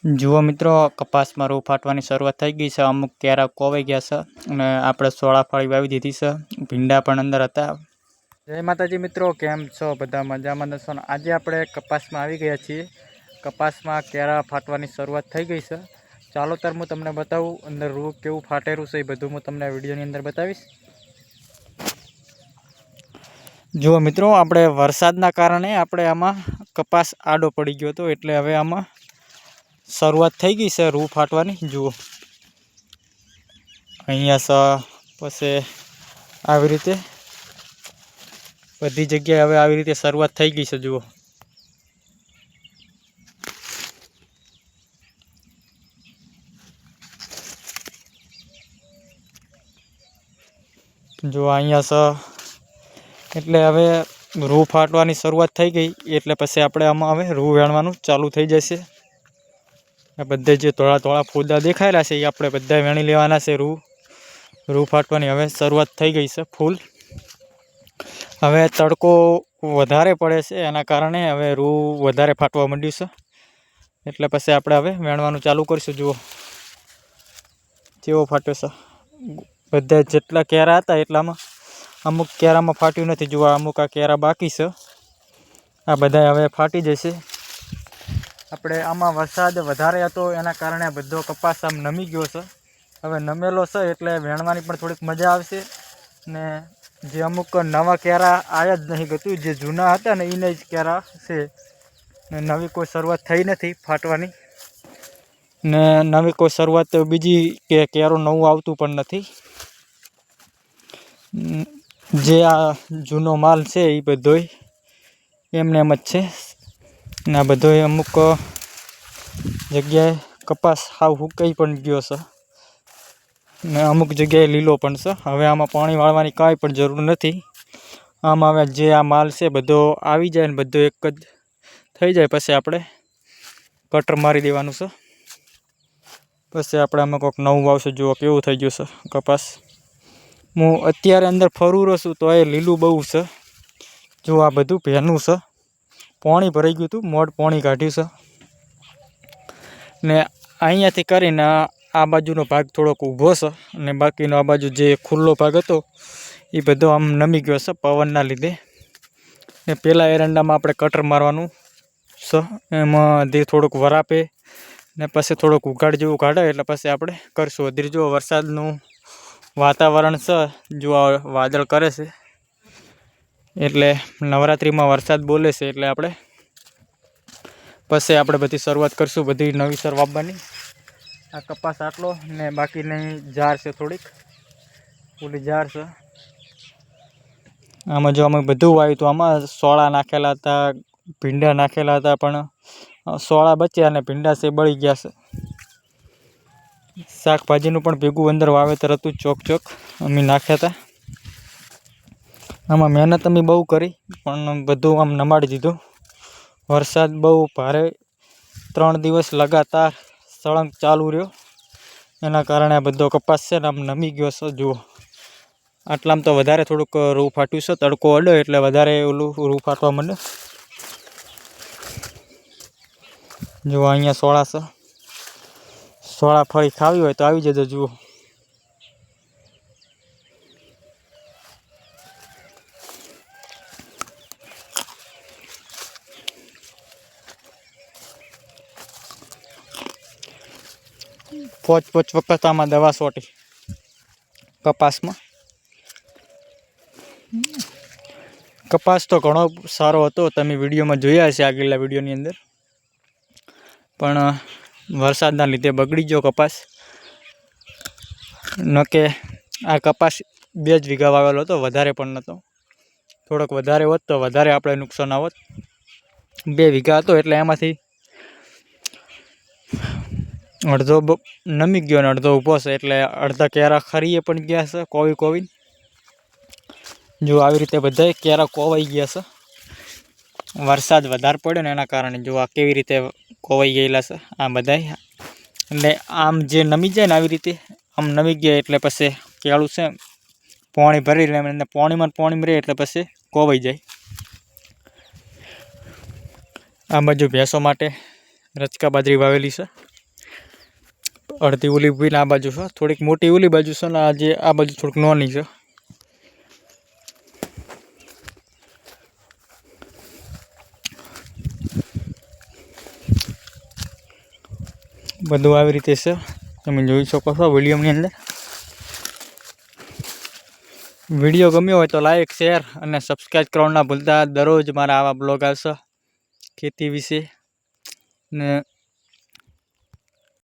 જુઓ મિત્રો, કપાસમાં રૂ ફાટવાની શરૂઆત થઈ ગઈ છે. અમુક કેરા કોવાઈ ગયા છે અને આપણે સોળા ફાળી વાવી દીધી છે. ભીંડા પણ અંદર હતા. જય માતાજી મિત્રો, કેમ છો? બધા મજામાં છો ને? આજે આપણે કપાસમાં આવી ગયા છીએ. કપાસમાં કેરા ફાટવાની શરૂઆત થઈ ગઈ છે. ચાલો તાર હું તમને બતાવું અંદર રૂ કેવું ફાટેલું છે. એ બધું હું તમને વિડીયોની અંદર બતાવીશ. જુઓ મિત્રો, આપણે વરસાદના કારણે આપણે આમાં કપાસ આડો પડી ગયો હતો, એટલે હવે આમાં શરૂઆત થઈ ગઈ છે રૂ ફાટવાની. જુઓ અહીંયા પછી આવી રીતે બધી જગ્યાએ હવે આવી રીતે શરૂઆત થઈ ગઈ છે. જુઓ અહીંયા એટલે હવે રૂ ફાટવાની શરૂઆત થઈ ગઈ, એટલે પછી આપણે આમાં હવે રૂ વેણવાનું ચાલુ થઈ જશે. આ બધે જે થોડા થોડા ફૂદા દેખાયેલા છે એ આપણે બધા વેણી લેવાના છે. રૂ ફાટવાની હવે શરૂઆત થઈ ગઈ છે ફૂલ. હવે તડકો વધારે પડે છે, એના કારણે હવે રૂ વધારે ફાટવા માંડ્યું છે. એટલે પછી આપણે હવે વેણવાનું ચાલુ કરીશું. જુઓ કેવો ફાટ્યો છે. બધા જેટલા કેરા હતા એટલામાં અમુક કેરામાં ફાટ્યું નથી. જુઓ અમુક આ કેરા બાકી છે, આ બધા હવે ફાટી જશે. આપણે આમાં વરસાદ વધારે હતો એના કારણે બધો કપાસ આમ નમી ગયો છે. હવે નમેલો છે એટલે વેણવાની પણ થોડીક મજા આવશે. ને જે અમુક નવા કેરા આવ્યા જ નહીં ગતું, જે જૂના હતા ને એને જ કેરા છે. ને નવી કોઈ શરૂઆત થઈ નથી ફાટવાની, ને નવી કોઈ શરૂઆત બીજી કે કેરો નવું આવતું પણ નથી. જે આ જૂનો માલ છે એ બધોય એમને એમ જ છે. ને આ બધોય અમુક જગ્યાએ કપાસ હાવ હુકાઈ પણ ગયો છે, ને અમુક જગ્યાએ લીલો પણ છે. હવે આમાં પાણી વાળવાની કાંઈ પણ જરૂર નથી. આમાં હવે જે આ માલ છે બધો આવી જાય ને બધો એક જ થઈ જાય પછી આપણે કટર મારી દેવાનું છે. પછી આપણે આમાં કોઈક નવું વાવશું. જુઓ કેવું થઈ ગયું છે કપાસ. હું અત્યારે અંદર ફરું રહ્યો છું તો એ લીલું બહુ છે. જો આ બધું ભેનું છે, પાણી ભરાઈ ગયું હતું, મોડ પાણી કાઢ્યું છે. ને અહીંયાથી કરીને આ બાજુનો ભાગ થોડોક ઊભો છે, અને બાકીનો આ બાજુ જે ખુલ્લો ભાગ હતો એ બધો આમ નમી ગયો છે પવનના લીધે. ને પહેલાં એરંડામાં આપણે કટર મારવાનું છે, એમાં ધીરે થોડુંક વરાપે ને પછી થોડુંક ઉઘાડ જેવું કાઢે એટલે પછી આપણે કરશું. ધીરે જો વરસાદનું વાતાવરણ છે, જો વાદળ કરે છે એટલે નવરાત્રિમાં વરસાદ બોલે છે, એટલે આપણે પછી આપણે બધી શરૂઆત કરશું, બધી નવીસર વાવવાની. આ કપાસ આટલો ને બાકીની જાર છે, થોડીક ઓલી જાર છે. આમાં જો અમે બધું વાવ્યું હતું. આમાં સોળા નાખેલા હતા, ભીંડા નાખેલા હતા, પણ સોળા બચ્યા અને ભીંડા છે બળી ગયા છે. શાકભાજીનું પણ ભેગું અંદર વાવેતર હતું, ચોક અમે નાખ્યા હતા. આમાં મહેનત અમે બહુ કરી પણ બધું આમ નમાડી દીધું. વરસાદ બહુ ભારે 3 દિવસ લગાતાર સળંગ ચાલુ રહ્યો, એના કારણે આ બધો કપાસ છે ને આમ નમી ગયો છે. જુઓ આટલામાં તો વધારે થોડુંક રૂ ફાટ્યું છે. તડકો અડ્યો એટલે વધારે ઓલું રૂ ફાટવા માંડે. જુઓ અહીંયા સોળા છે. સોળા ફળી ખાવી હોય તો આવી જજો. જુઓ પોચ વખત આમાં દવા છોટી કપાસમાં. કપાસ તો ઘણો સારો હતો, તમે વિડીયોમાં જોયા હશે આગળના વિડીયોની અંદર, પણ વરસાદના લીધે બગડી ગયો કપાસ. ન કે આ કપાસ 2 જ વીઘા વાવેલો હતો, વધારે પણ નહોતો. થોડોક વધારે હોત તો વધારે આપણે નુકસાન આવત. 2 વીઘા હતો એટલે એમાંથી અડધો નમી ગયો અને અડધો ઊભો છે, એટલે અડધા કેરા ખરીએ પણ ગયા છે કોવી. જો આવી રીતે બધા કેરા કોવાઈ ગયા છે. વરસાદ વધારે પડ્યો ને એના કારણે જો આ કેવી રીતે કોવાઈ ગયેલા છે આ બધા. એટલે આમ જે નમી જાય ને આવી રીતે આમ નમી ગયા એટલે પછી કેળું છે પાણી ભરી લે, અને પાણીમાં રહે એટલે પછી કોવાઈ જાય. આ બાજુ ભેંસો માટે રચકા બાજરી વાવેલી છે. અડધી ઓલી ઊભીને આ બાજુ છે, થોડીક મોટી ઓલી બાજુ છે ને આજે આ બાજુ થોડીક નાની છે. બધું આવી રીતે છે, તમે જોઈ શકો છો વિડીયોની અંદર. વિડીયો ગમ્યો હોય તો લાઈક, શેર અને સબસ્ક્રાઈબ કરવાનું ના ભૂલતા. દરરોજ મારા આવા બ્લોગ આવશે ખેતી વિશે ને